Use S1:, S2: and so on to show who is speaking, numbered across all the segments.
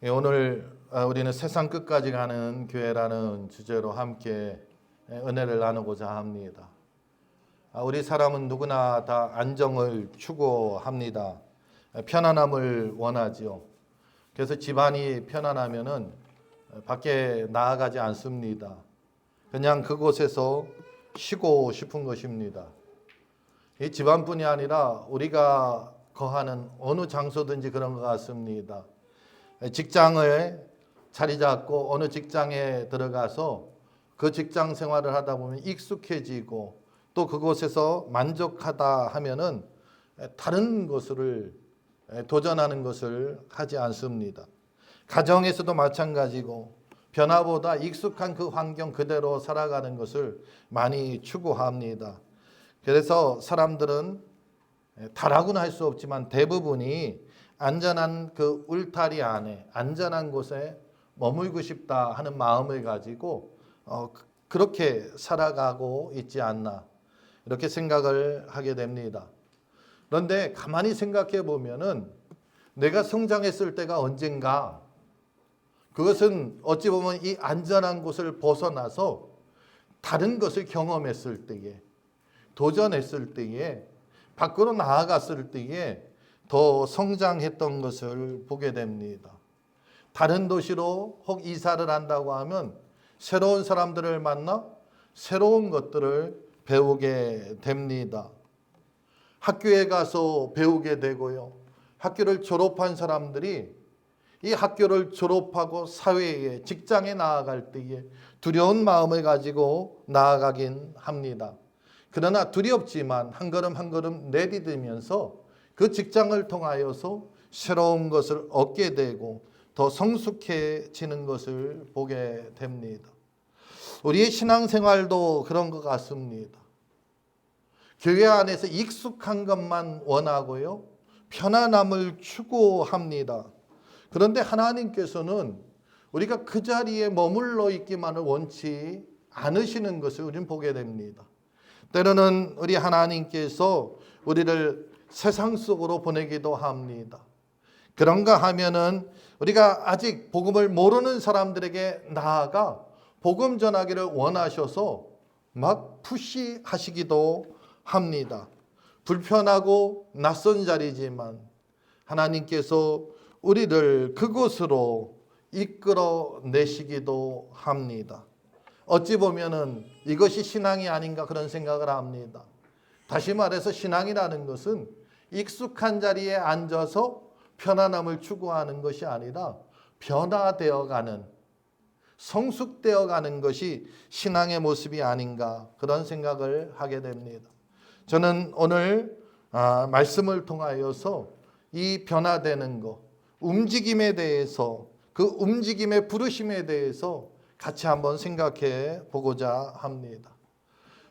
S1: 오늘 우리는 세상 끝까지 가는 교회라는 주제로 함께 은혜를 나누고자 합니다. 우리 사람은 누구나 다 안정을 추구합니다. 편안함을 원하지요. 그래서 집안이 편안하면은 밖에 나아가지 않습니다. 그냥 그곳에서 쉬고 싶은 것입니다. 이 집안뿐이 아니라 우리가 거하는 어느 장소든지 그런 것 같습니다. 직장을 자리 잡고 어느 직장에 들어가서 그 직장 생활을 하다 보면 익숙해지고 또 그곳에서 만족하다 하면은 다른 것을 도전하는 것을 하지 않습니다. 가정에서도 마찬가지고 변화보다 익숙한 그 환경 그대로 살아가는 것을 많이 추구합니다. 그래서 사람들은 다라고는 할 수 없지만 대부분이 안전한 그 울타리 안에 안전한 곳에 머물고 싶다 하는 마음을 가지고 그렇게 살아가고 있지 않나 이렇게 생각을 하게 됩니다. 그런데 가만히 생각해 보면은 내가 성장했을 때가 언젠가, 그것은 어찌 보면 이 안전한 곳을 벗어나서 다른 것을 경험했을 때에, 도전했을 때에, 밖으로 나아갔을 때에 더 성장했던 것을 보게 됩니다. 다른 도시로 혹 이사를 한다고 하면 새로운 사람들을 만나 새로운 것들을 배우게 됩니다. 학교에 가서 배우게 되고요. 학교를 졸업한 사람들이 이 학교를 졸업하고 사회에, 직장에 나아갈 때에 두려운 마음을 가지고 나아가긴 합니다. 그러나 두렵지만 한 걸음 한 걸음 내디디면서 그 직장을 통하여서 새로운 것을 얻게 되고 더 성숙해지는 것을 보게 됩니다. 우리의 신앙생활도 그런 것 같습니다. 교회 안에서 익숙한 것만 원하고요, 편안함을 추구합니다. 그런데 하나님께서는 우리가 그 자리에 머물러 있기만을 원치 않으시는 것을 우리는 보게 됩니다. 때로는 우리 하나님께서 우리를 세상 속으로 보내기도 합니다. 그런가 하면은 우리가 아직 복음을 모르는 사람들에게 나아가 복음 전하기를 원하셔서 막 푸시하시기도 합니다. 불편하고 낯선 자리지만 하나님께서 우리를 그곳으로 이끌어내시기도 합니다. 어찌 보면은 이것이 신앙이 아닌가 그런 생각을 합니다. 다시 말해서 신앙이라는 것은 익숙한 자리에 앉아서 편안함을 추구하는 것이 아니라 변화되어가는, 성숙되어가는 것이 신앙의 모습이 아닌가 그런 생각을 하게 됩니다. 저는 오늘 말씀을 통하여서 이 변화되는 것, 움직임에 대해서, 그 움직임의 부르심에 대해서 같이 한번 생각해 보고자 합니다.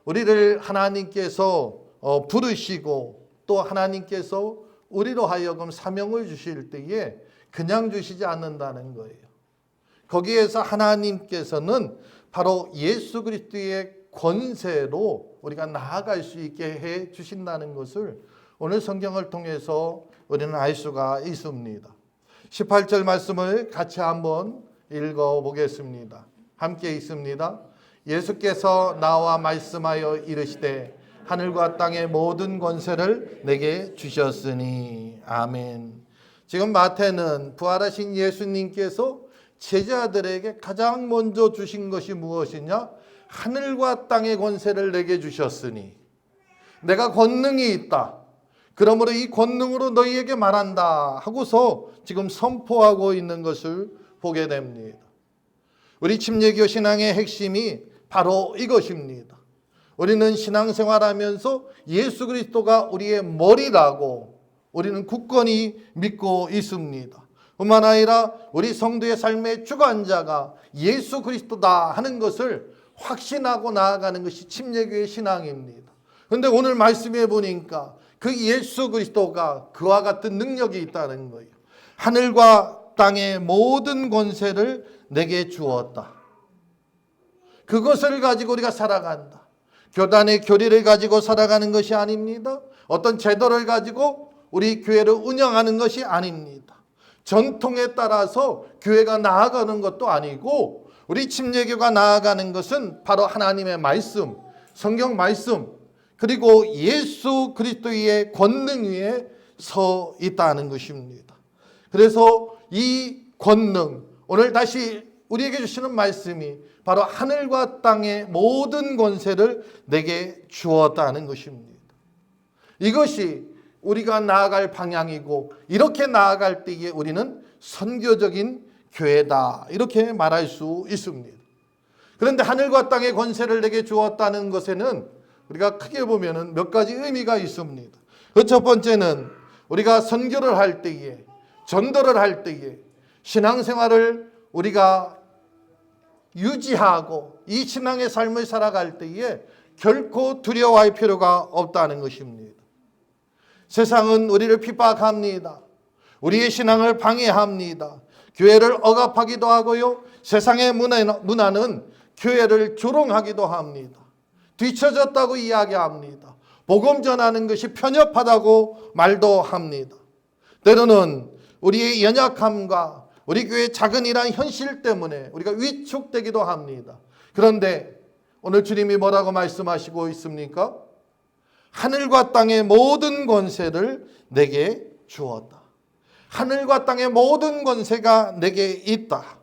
S1: 우리를 하나님께서 부르시고 또 하나님께서 우리로 하여금 사명을 주실 때에 그냥 주시지 않는다는 거예요. 거기에서 하나님께서는 바로 예수 그리스도의 권세로 우리가 나아갈 수 있게 해 주신다는 것을 오늘 성경을 통해서 우리는 알 수가 있습니다. 18절 말씀을 같이 한번 읽어보겠습니다. 함께 읽습니다. 예수께서 나와 말씀하여 이르시되 하늘과 땅의 모든 권세를 내게 주셨으니. 아멘. 지금 마태는 부활하신 예수님께서 제자들에게 가장 먼저 주신 것이 무엇이냐? 하늘과 땅의 권세를 내게 주셨으니 내가 권능이 있다. 그러므로 이 권능으로 너희에게 말한다 하고서 지금 선포하고 있는 것을 보게 됩니다. 우리 침례교 신앙의 핵심이 바로 이것입니다. 우리는 신앙생활하면서 예수 그리스도가 우리의 머리라고 우리는 굳건히 믿고 있습니다. 뿐만 아니라 우리 성도의 삶의 주관자가 예수 그리스도다 하는 것을 확신하고 나아가는 것이 침례교의 신앙입니다. 그런데 오늘 말씀해 보니까 그 예수 그리스도가 그와 같은 능력이 있다는 거예요. 하늘과 땅의 모든 권세를 내게 주었다. 그것을 가지고 우리가 살아간다. 교단의 교리를 가지고 살아가는 것이 아닙니다. 어떤 제도를 가지고 우리 교회를 운영하는 것이 아닙니다. 전통에 따라서 교회가 나아가는 것도 아니고 우리 침례교가 나아가는 것은 바로 하나님의 말씀, 성경 말씀, 그리고 예수 그리스도의 권능 위에 서 있다는 것입니다. 그래서 이 권능, 오늘 다시 우리에게 주시는 말씀이 바로 하늘과 땅의 모든 권세를 내게 주었다는 것입니다. 이것이 우리가 나아갈 방향이고, 이렇게 나아갈 때에 우리는 선교적인 교회다, 이렇게 말할 수 있습니다. 그런데 하늘과 땅의 권세를 내게 주었다는 것에는 우리가 크게 보면 몇 가지 의미가 있습니다. 그 첫 번째는 우리가 선교를 할 때에, 전도를 할 때에 신앙생활을 우리가 유지하고 이 신앙의 삶을 살아갈 때에 결코 두려워할 필요가 없다는 것입니다. 세상은 우리를 핍박합니다. 우리의 신앙을 방해합니다. 교회를 억압하기도 하고요, 세상의 문화는 교회를 조롱하기도 합니다. 뒤처졌다고 이야기합니다. 복음 전하는 것이 편협하다고 말도 합니다. 때로는 우리의 연약함과 우리 교회의 작은 이러한 현실 때문에 우리가 위축되기도 합니다. 그런데 오늘 주님이 뭐라고 말씀하시고 있습니까? 하늘과 땅의 모든 권세를 내게 주었다. 하늘과 땅의 모든 권세가 내게 있다.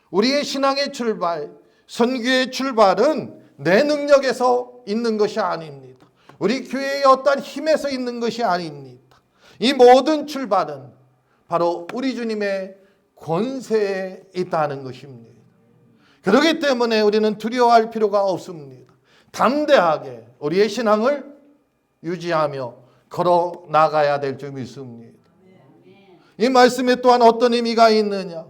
S1: 우리의 신앙의 출발, 선교의 출발은 내 능력에서 있는 것이 아닙니다. 우리 교회의 어떠한 힘에서 있는 것이 아닙니다. 이 모든 출발은 바로 우리 주님의 권세에 있다는 것입니다. 그렇기 때문에 우리는 두려워할 필요가 없습니다. 담대하게 우리의 신앙을 유지하며 걸어 나가야 될 줄 믿습니다. 이 말씀에 또한 어떤 의미가 있느냐?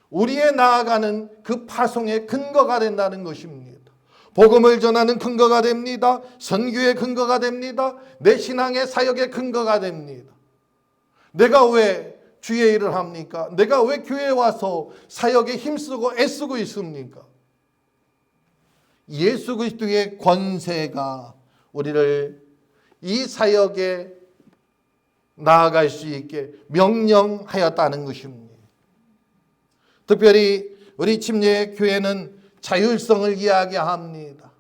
S1: 우리의 나아가는 그 파송의 근거가 된다는 것입니다. 복음을 전하는 근거가 됩니다. 선교의 근거가 됩니다. 내 신앙의 사역의 근거가 됩니다. 내가 왜 주의 일을 합니까? 내가 왜 교회에 와서 사역에 힘쓰고 애쓰고 있습니까? 예수 그리스도의 권세가 우리를 이 사역에 나아갈 수 있게 명령하였다는 것입니다. 특별히 우리 침례교회는 자율성을 이야기합니다.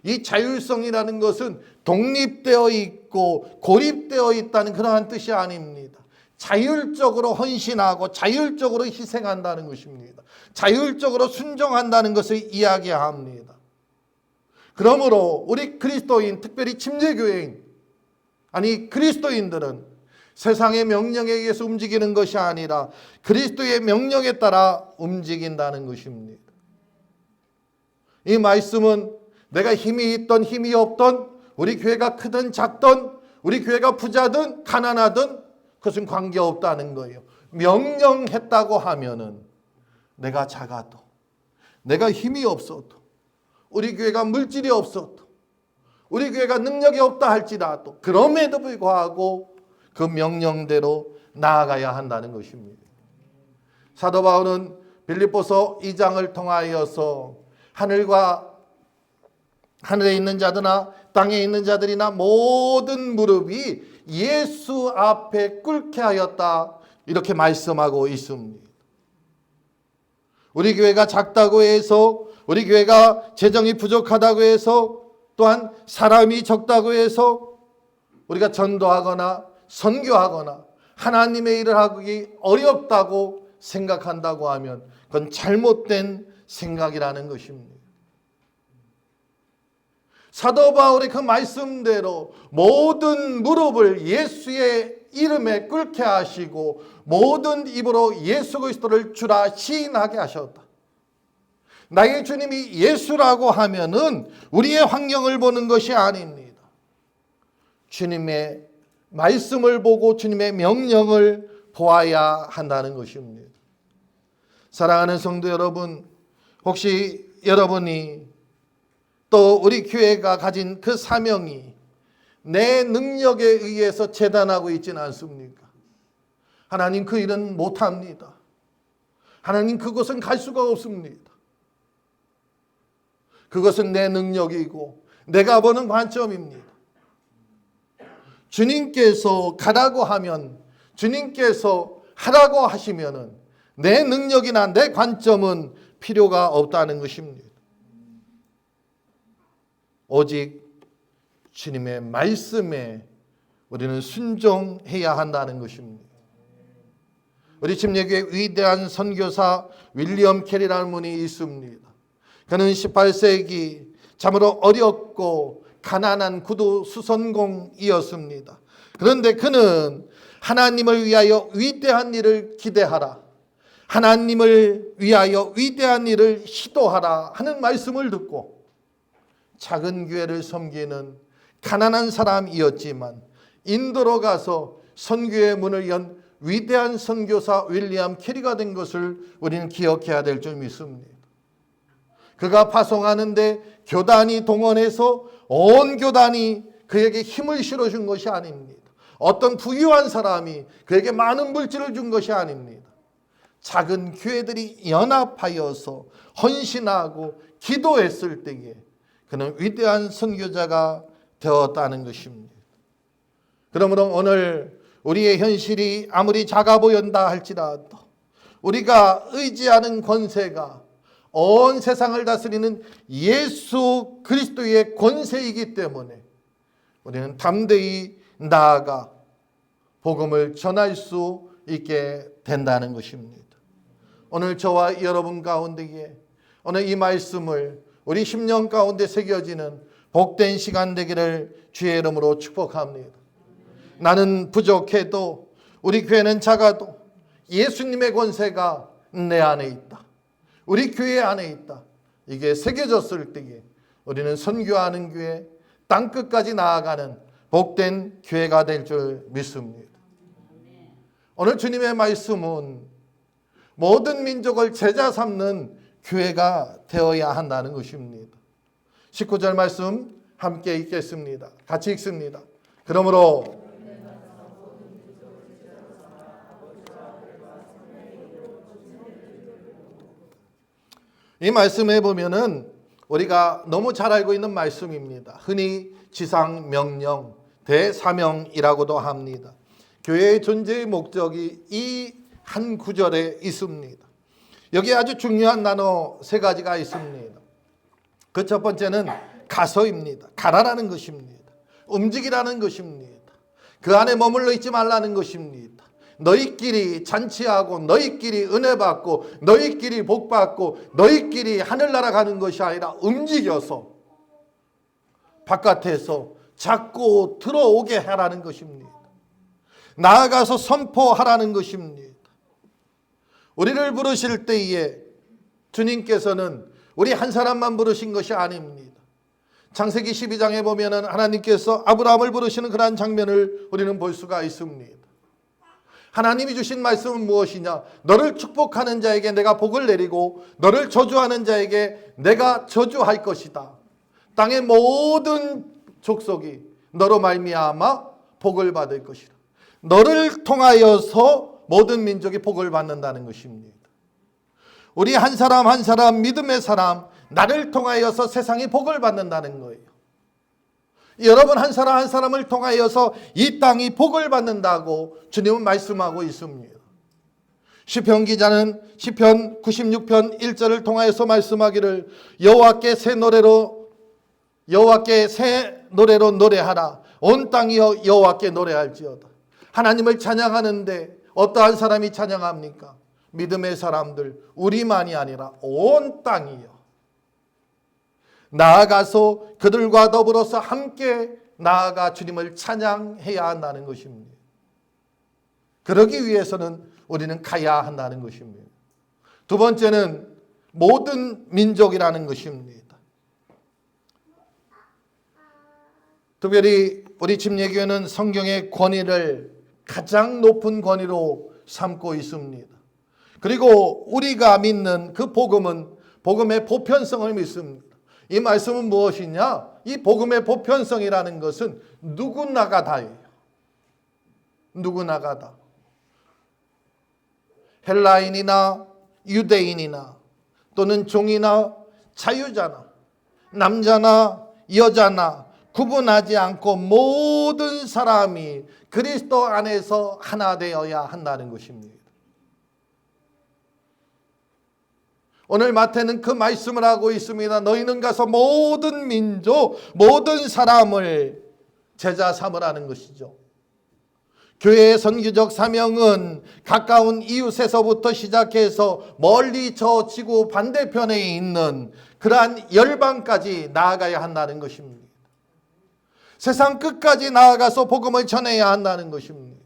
S1: 이 자율성이라는 것은 독립되어 있고 고립되어 있다는 그러한 뜻이 아닙니다. 자율적으로 헌신하고 자율적으로 희생한다는 것입니다. 자율적으로 순종한다는 것을 이야기합니다. 그러므로 우리 그리스도인, 특별히 침례교회인, 아니 그리스도인들은 세상의 명령에 의해서 움직이는 것이 아니라 그리스도의 명령에 따라 움직인다는 것입니다. 이 말씀은 내가 힘이 있던 힘이 없던, 우리 교회가 크든 작든, 우리 교회가 부자든 가난하든 그것은 관계없다는 거예요. 명령했다고 하면은 내가 작아도, 내가 힘이 없어도, 우리 교회가 물질이 없어도, 우리 교회가 능력이 없다 할지라도 그럼에도 불구하고 그 명령대로 나아가야 한다는 것입니다. 사도 바울은 빌립보서 2장을 통하여서 하늘에 있는 자들이나 땅에 있는 자들이나 모든 무릎이 예수 앞에 꿇게 하였다, 이렇게 말씀하고 있습니다. 우리 교회가 작다고 해서, 우리 교회가 재정이 부족하다고 해서, 또한 사람이 적다고 해서 우리가 전도하거나 선교하거나 하나님의 일을 하기 어렵다고 생각한다고 하면 그건 잘못된 생각이라는 것입니다. 사도 바울의 그 말씀대로 모든 무릎을 예수의 이름에 꿇게 하시고 모든 입으로 예수 그리스도를 주라 시인하게 하셨다. 나의 주님이 예수라고 하면은 우리의 환경을 보는 것이 아닙니다. 주님의 말씀을 보고 주님의 명령을 보아야 한다는 것입니다. 사랑하는 성도 여러분, 혹시 여러분이 또 우리 교회가 가진 그 사명이 내 능력에 의해서 재단하고 있지는 않습니까? 하나님 그 일은 못합니다. 하나님 그곳은 갈 수가 없습니다. 그것은 내 능력이고 내가 보는 관점입니다. 주님께서 가라고 하면 주님께서 하라고 하시면은 내 능력이나 내 관점은 필요가 없다는 것입니다. 오직 주님의 말씀에 우리는 순종해야 한다는 것입니다. 우리 침례교회 위대한 선교사 윌리엄 캐리라는 분이 있습니다. 그는 18세기 참으로 어렵고 가난한 구두 수선공이었습니다. 그런데 그는 하나님을 위하여 위대한 일을 기대하라, 하나님을 위하여 위대한 일을 시도하라 하는 말씀을 듣고 작은 교회를 섬기는 가난한 사람이었지만 인도로 가서 선교의 문을 연 위대한 선교사 윌리엄 캐리가 된 것을 우리는 기억해야 될 줄 믿습니다. 그가 파송하는데 교단이 동원해서 온 교단이 그에게 힘을 실어준 것이 아닙니다. 어떤 부유한 사람이 그에게 많은 물질을 준 것이 아닙니다. 작은 교회들이 연합하여서 헌신하고 기도했을 때에 그는 위대한 선교자가 되었다는 것입니다. 그러므로 오늘 우리의 현실이 아무리 작아 보인다 할지라도 우리가 의지하는 권세가 온 세상을 다스리는 예수 그리스도의 권세이기 때문에 우리는 담대히 나아가 복음을 전할 수 있게 된다는 것입니다. 오늘 저와 여러분 가운데에 오늘 이 말씀을 우리 심령 가운데 새겨지는 복된 시간 되기를 주의 이름으로 축복합니다. 나는 부족해도 우리 교회는 작아도 예수님의 권세가 내 안에 있다. 우리 교회 안에 있다. 이게 새겨졌을 때에 우리는 선교하는 교회, 땅끝까지 나아가는 복된 교회가 될 줄 믿습니다. 오늘 주님의 말씀은 모든 민족을 제자 삼는 교회가 되어야 한다는 것입니다. 19절 말씀 함께 읽겠습니다. 같이 읽습니다. 그러므로 이 말씀에 보면은 우리가 너무 잘 알고 있는 말씀입니다. 흔히 지상명령, 대사명이라고도 합니다. 교회의 존재의 목적이 이 한 구절에 있습니다. 여기에 아주 중요한 단어 세 가지가 있습니다. 그 첫 번째는 가서입니다. 가라라는 것입니다. 움직이라는 것입니다. 그 안에 머물러 있지 말라는 것입니다. 너희끼리 잔치하고 너희끼리 은혜 받고 너희끼리 복 받고 너희끼리 하늘나라 가는 것이 아니라 움직여서 바깥에서 자꾸 들어오게 하라는 것입니다. 나아가서 선포하라는 것입니다. 우리를 부르실 때에 주님께서는 우리 한 사람만 부르신 것이 아닙니다. 창세기 12장에 보면은 하나님께서 아브라함을 부르시는 그러한 장면을 우리는 볼 수가 있습니다. 하나님이 주신 말씀은 무엇이냐? 너를 축복하는 자에게 내가 복을 내리고 너를 저주하는 자에게 내가 저주할 것이다. 땅의 모든 족속이 너로 말미암아 복을 받을 것이라. 너를 통하여서 모든 민족이 복을 받는다는 것입니다. 우리 한 사람 한 사람 믿음의 사람, 나를 통하여서 세상이 복을 받는다는 거예요. 여러분 한 사람 한 사람을 통하여서 이 땅이 복을 받는다고 주님은 말씀하고 있습니다. 시편 기자는 시편 96편 1절을 통하여서 말씀하기를 여호와께 새 노래로 노래하라. 온 땅이여 여호와께 노래할지어다. 하나님을 찬양하는데 어떠한 사람이 찬양합니까? 믿음의 사람들, 우리만이 아니라 온 땅이요. 나아가서 그들과 더불어서 함께 나아가 주님을 찬양해야 한다는 것입니다. 그러기 위해서는 우리는 가야 한다는 것입니다. 두 번째는 모든 민족이라는 것입니다. 특별히 우리 침례교회는 성경의 권위를 가장 높은 권위로 삼고 있습니다. 그리고 우리가 믿는 그 복음은 복음의 보편성을 믿습니다. 이 말씀은 무엇이냐? 이 복음의 보편성이라는 것은 누구나가 다예요. 누구나가 다. 헬라인이나 유대인이나 또는 종이나 자유자나 남자나 여자나 구분하지 않고 모든 사람이 그리스도 안에서 하나 되어야 한다는 것입니다. 오늘 마태는 그 말씀을 하고 있습니다. 너희는 가서 모든 민족, 모든 사람을 제자 삼으라는 것이죠. 교회의 선교적 사명은 가까운 이웃에서부터 시작해서 멀리 저 지구 반대편에 있는 그러한 열방까지 나아가야 한다는 것입니다. 세상 끝까지 나아가서 복음을 전해야 한다는 것입니다.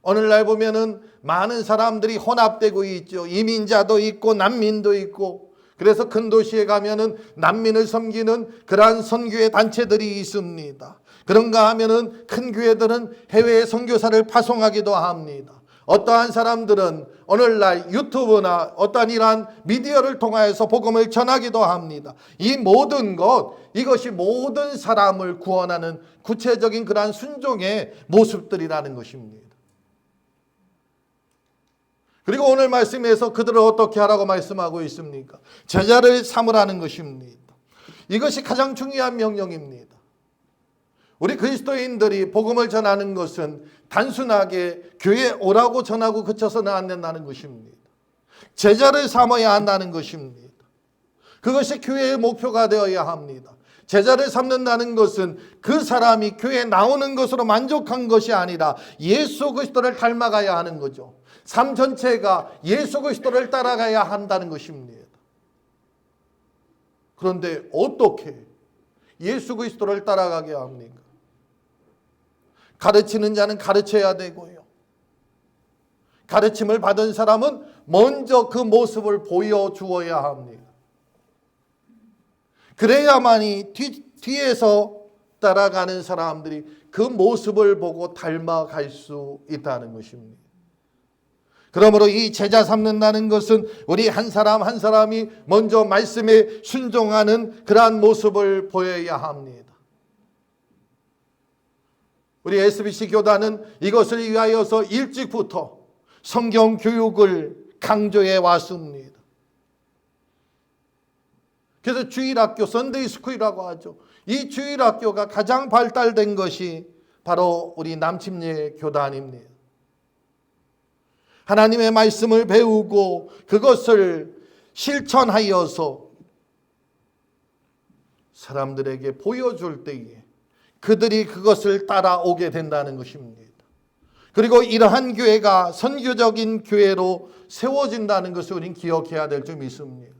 S1: 오늘날 보면은 많은 사람들이 혼합되고 있죠. 이민자도 있고 난민도 있고, 그래서 큰 도시에 가면은 난민을 섬기는 그러한 선교의 단체들이 있습니다. 그런가 하면은 큰 교회들은 해외에 선교사를 파송하기도 합니다. 어떠한 사람들은 오늘날 유튜브나 어떠한 이러한 미디어를 통하여서 복음을 전하기도 합니다. 이 모든 것, 이것이 모든 사람을 구원하는 구체적인 그러한 순종의 모습들이라는 것입니다. 그리고 오늘 말씀에서 그들을 어떻게 하라고 말씀하고 있습니까? 제자를 삼으라는 것입니다. 이것이 가장 중요한 명령입니다. 우리 그리스도인들이 복음을 전하는 것은 단순하게 교회에 오라고 전하고 그쳐서는 안 된다는 것입니다. 제자를 삼아야 한다는 것입니다. 그것이 교회의 목표가 되어야 합니다. 제자를 삼는다는 것은 그 사람이 교회에 나오는 것으로 만족한 것이 아니라 예수 그리스도를 닮아가야 하는 거죠. 삶 전체가 예수 그리스도를 따라가야 한다는 것입니다. 그런데 어떻게 예수 그리스도를 따라가게 합니까? 가르치는 자는 가르쳐야 되고요. 가르침을 받은 사람은 먼저 그 모습을 보여주어야 합니다. 그래야만이 뒤에서 따라가는 사람들이 그 모습을 보고 닮아갈 수 있다는 것입니다. 그러므로 이 제자 삼는다는 것은 우리 한 사람 한 사람이 먼저 말씀에 순종하는 그러한 모습을 보여야 합니다. 우리 SBC 교단은 이것을 위하여서 일찍부터 성경 교육을 강조해 왔습니다. 그래서 주일학교, 선데이 스쿨이라고 하죠. 이 주일학교가 가장 발달된 것이 바로 우리 남침례 교단입니다. 하나님의 말씀을 배우고 그것을 실천하여서 사람들에게 보여줄 때에 그들이 그것을 따라오게 된다는 것입니다. 그리고 이러한 교회가 선교적인 교회로 세워진다는 것을 우리는 기억해야 될 점이 있습니다.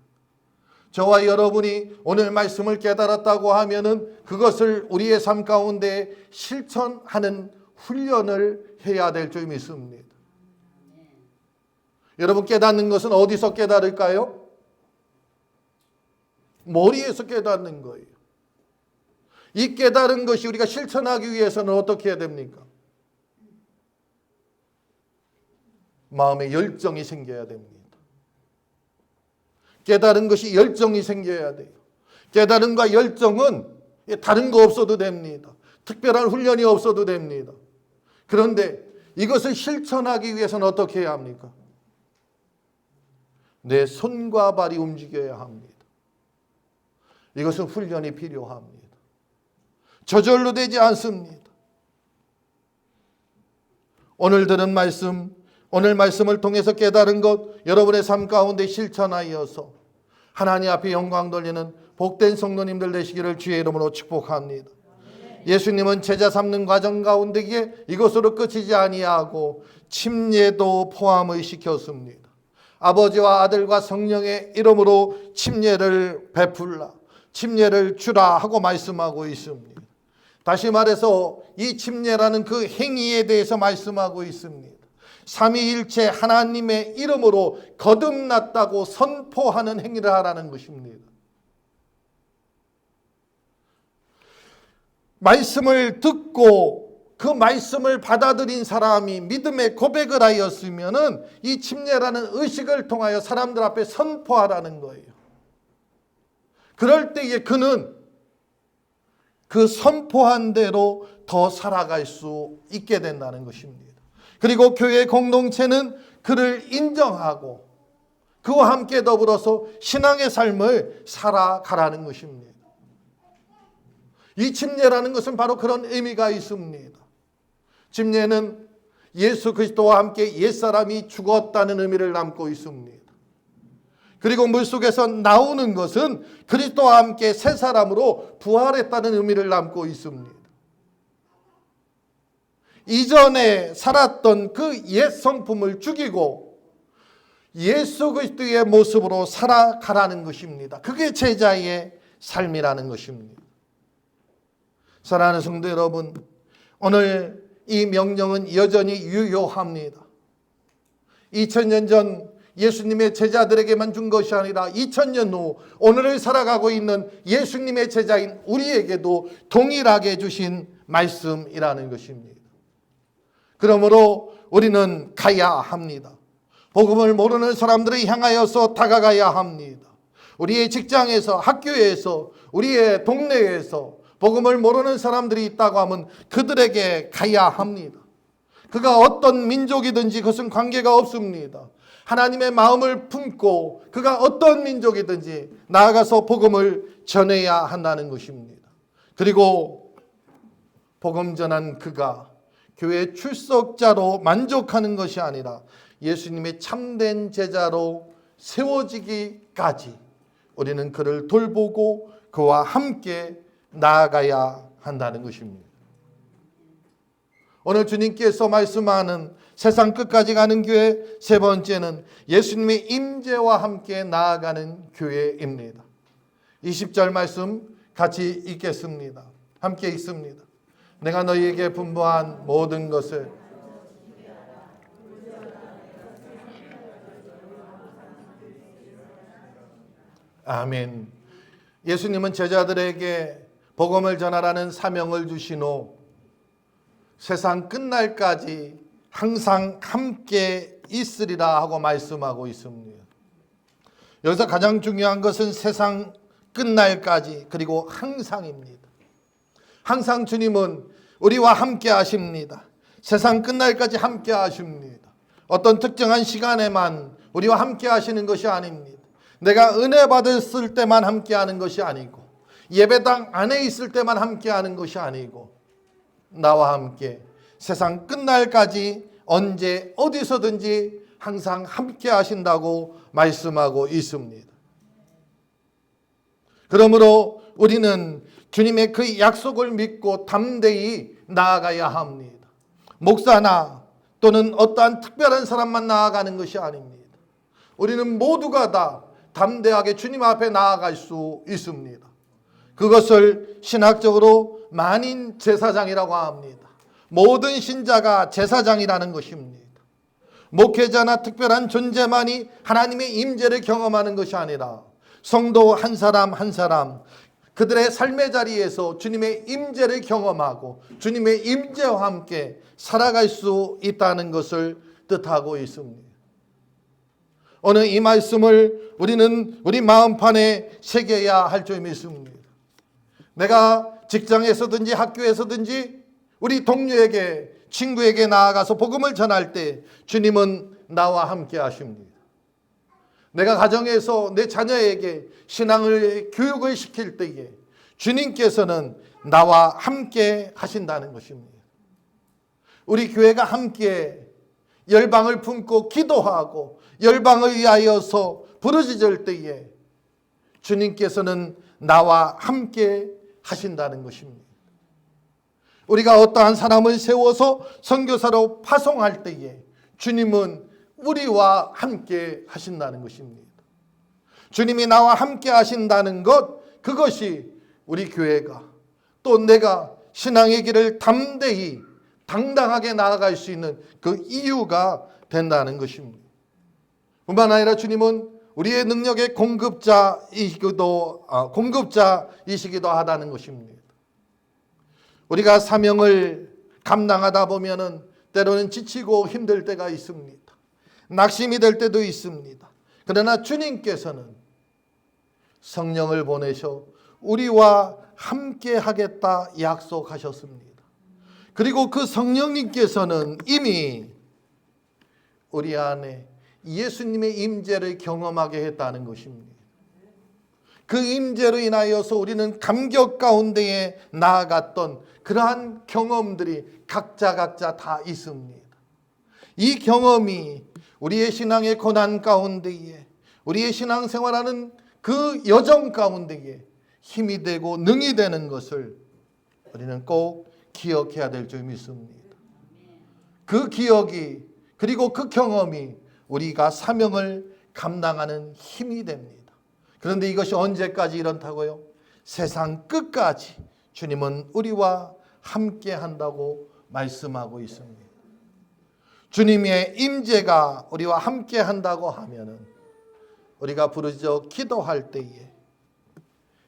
S1: 저와 여러분이 오늘 말씀을 깨달았다고 하면은 그것을 우리의 삶 가운데 실천하는 훈련을 해야 될 점이 있습니다. 여러분, 깨닫는 것은 어디서 깨달을까요? 머리에서 깨닫는 거예요. 이 깨달은 것이 우리가 실천하기 위해서는 어떻게 해야 됩니까? 마음에 열정이 생겨야 됩니다. 깨달은 것이 열정이 생겨야 돼요. 깨달음과 열정은 다른 거 없어도 됩니다. 특별한 훈련이 없어도 됩니다. 그런데 이것을 실천하기 위해서는 어떻게 해야 합니까? 내 손과 발이 움직여야 합니다. 이것은 훈련이 필요합니다. 저절로 되지 않습니다. 오늘 들은 말씀, 오늘 말씀을 통해서 깨달은 것, 여러분의 삶 가운데 실천하여서 하나님 앞에 영광 돌리는 복된 성도님들 되시기를 주의 이름으로 축복합니다. 예수님은 제자 삼는 과정 가운데에 이것으로 끝이지 아니하고 침례도 포함을 시켰습니다. 아버지와 아들과 성령의 이름으로 침례를 베풀라, 침례를 주라 하고 말씀하고 있습니다. 다시 말해서 이 침례라는 그 행위에 대해서 말씀하고 있습니다. 삼위일체 하나님의 이름으로 거듭났다고 선포하는 행위를 하라는 것입니다. 말씀을 듣고 그 말씀을 받아들인 사람이 믿음의 고백을 하였으면은 이 침례라는 의식을 통하여 사람들 앞에 선포하라는 거예요. 그럴 때에 그는 그 선포한 대로 더 살아갈 수 있게 된다는 것입니다. 그리고 교회 공동체는 그를 인정하고 그와 함께 더불어서 신앙의 삶을 살아가라는 것입니다. 이 침례라는 것은 바로 그런 의미가 있습니다. 침례는 예수 그리스도와 함께 옛사람이 죽었다는 의미를 담고 있습니다. 그리고 물속에서 나오는 것은 그리스도와 함께 새 사람으로 부활했다는 의미를 담고 있습니다. 이전에 살았던 그 옛 성품을 죽이고 예수 그리스도의 모습으로 살아가라는 것입니다. 그게 제자의 삶이라는 것입니다. 사랑하는 성도 여러분, 오늘 이 명령은 여전히 유효합니다. 2000년 전 예수님의 제자들에게만 준 것이 아니라 2000년 후 오늘을 살아가고 있는 예수님의 제자인 우리에게도 동일하게 주신 말씀이라는 것입니다. 그러므로 우리는 가야 합니다. 복음을 모르는 사람들을 향하여서 다가가야 합니다. 우리의 직장에서, 학교에서, 우리의 동네에서 복음을 모르는 사람들이 있다고 하면 그들에게 가야 합니다. 그가 어떤 민족이든지 그것은 관계가 없습니다. 하나님의 마음을 품고 그가 어떤 민족이든지 나아가서 복음을 전해야 한다는 것입니다. 그리고 복음 전한 그가 교회 출석자로 만족하는 것이 아니라 예수님의 참된 제자로 세워지기까지 우리는 그를 돌보고 그와 함께 나아가야 한다는 것입니다. 오늘 주님께서 말씀하는 세상 끝까지 가는 교회 세 번째는 예수님의 임재와 함께 나아가는 교회입니다. 20절 말씀 같이 읽겠습니다. 함께 읽습니다. 내가 너희에게 분부한 모든 것을 아멘. 예수님은 제자들에게 복음을 전하라는 사명을 주신 후 세상 끝날까지 항상 함께 있으리라 하고 말씀하고 있습니다. 여기서 가장 중요한 것은 세상 끝날까지 그리고 항상입니다. 항상 주님은 우리와 함께 하십니다. 세상 끝날까지 함께 하십니다. 어떤 특정한 시간에만 우리와 함께 하시는 것이 아닙니다. 내가 은혜 받았을 때만 함께 하는 것이 아니고 예배당 안에 있을 때만 함께 하는 것이 아니고 나와 함께 세상 끝날까지 언제 어디서든지 항상 함께 하신다고 말씀하고 있습니다. 그러므로 우리는 주님의 그 약속을 믿고 담대히 나아가야 합니다. 목사나 또는 어떠한 특별한 사람만 나아가는 것이 아닙니다. 우리는 모두가 다 담대하게 주님 앞에 나아갈 수 있습니다. 그것을 신학적으로 만인 제사장이라고 합니다. 모든 신자가 제사장이라는 것입니다. 목회자나 특별한 존재만이 하나님의 임재를 경험하는 것이 아니라 성도 한 사람 한 사람 그들의 삶의 자리에서 주님의 임재를 경험하고 주님의 임재와 함께 살아갈 수 있다는 것을 뜻하고 있습니다. 오늘 이 말씀을 우리는 우리 마음판에 새겨야 할 줄 믿습니다. 내가 직장에서든지 학교에서든지 우리 동료에게 친구에게 나아가서 복음을 전할 때 주님은 나와 함께 하십니다. 내가 가정에서 내 자녀에게 신앙을 교육을 시킬 때에 주님께서는 나와 함께 하신다는 것입니다. 우리 교회가 함께 열방을 품고 기도하고 열방을 위하여서 부르짖을 때에 주님께서는 나와 함께 하신다는 것입니다. 우리가 어떠한 사람을 세워서 선교사로 파송할 때에 주님은 우리와 함께 하신다는 것입니다. 주님이 나와 함께 하신다는 것, 그것이 우리 교회가 또 내가 신앙의 길을 담대히 당당하게 나아갈 수 있는 그 이유가 된다는 것입니다. 뿐만 아니라 주님은 우리의 능력의 공급자이시기도 하다는 것입니다. 우리가 사명을 감당하다 보면은 때로는 지치고 힘들 때가 있습니다. 낙심이 될 때도 있습니다. 그러나 주님께서는 성령을 보내셔 우리와 함께 하겠다 약속하셨습니다. 그리고 그 성령님께서는 이미 우리 안에 예수님의 임재를 경험하게 했다는 것입니다. 그 임재로 인하여서 우리는 감격 가운데에 나아갔던 그러한 경험들이 각자 다 있습니다. 이 경험이 우리의 신앙의 고난 가운데에, 우리의 신앙생활하는 그 여정 가운데에 힘이 되고 능이 되는 것을 우리는 꼭 기억해야 될 줄 믿습니다. 그 기억이, 그리고 그 경험이 우리가 사명을 감당하는 힘이 됩니다. 그런데 이것이 언제까지 이렇다고요? 세상 끝까지 주님은 우리와 함께 한다고 말씀하고 있습니다. 주님의 임재가 우리와 함께 한다고 하면은 우리가 부르짖어 기도할 때에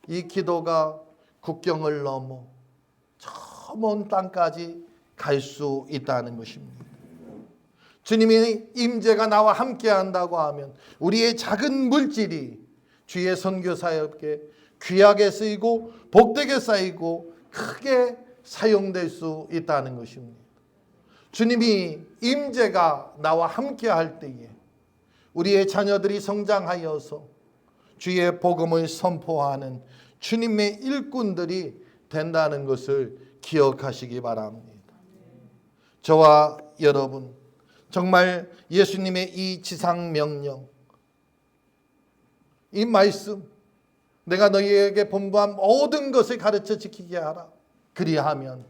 S1: 이 기도가 국경을 넘어 저 먼 땅까지 갈 수 있다는 것입니다. 주님의 임재가 나와 함께 한다고 하면 우리의 작은 물질이 주의 선교사역에 귀하게 쓰이고 복되게 쌓이고 크게 사용될 수 있다는 것입니다. 주님이 임재가 나와 함께 할 때에 우리의 자녀들이 성장하여서 주의 복음을 선포하는 주님의 일꾼들이 된다는 것을 기억하시기 바랍니다. 저와 여러분, 정말 예수님의 이 지상 명령, 이 말씀, 내가 너희에게 본부한 모든 것을 가르쳐 지키게 하라. 그리하면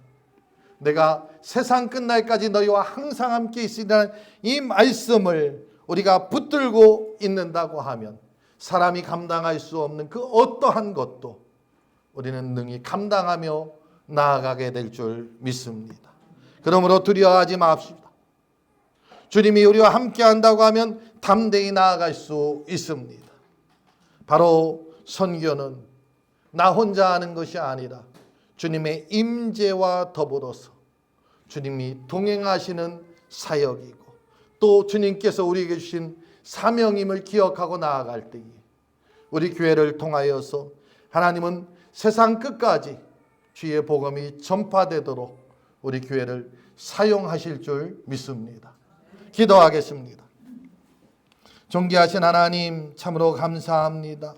S1: 내가 세상 끝날까지 너희와 항상 함께 있으리라는 이 말씀을 우리가 붙들고 있는다고 하면 사람이 감당할 수 없는 그 어떠한 것도 우리는 능히 감당하며 나아가게 될 줄 믿습니다. 그러므로 두려워하지 맙시다. 주님이 우리와 함께 한다고 하면 담대히 나아갈 수 있습니다. 바로 선교는 나 혼자 하는 것이 아니라 주님의 임재와 더불어서 주님이 동행하시는 사역이고 또 주님께서 우리에게 주신 사명임을 기억하고 나아갈 때에 우리 교회를 통하여서 하나님은 세상 끝까지 주의 복음이 전파되도록 우리 교회를 사용하실 줄 믿습니다. 기도하겠습니다. 존귀하신 하나님, 참으로 감사합니다.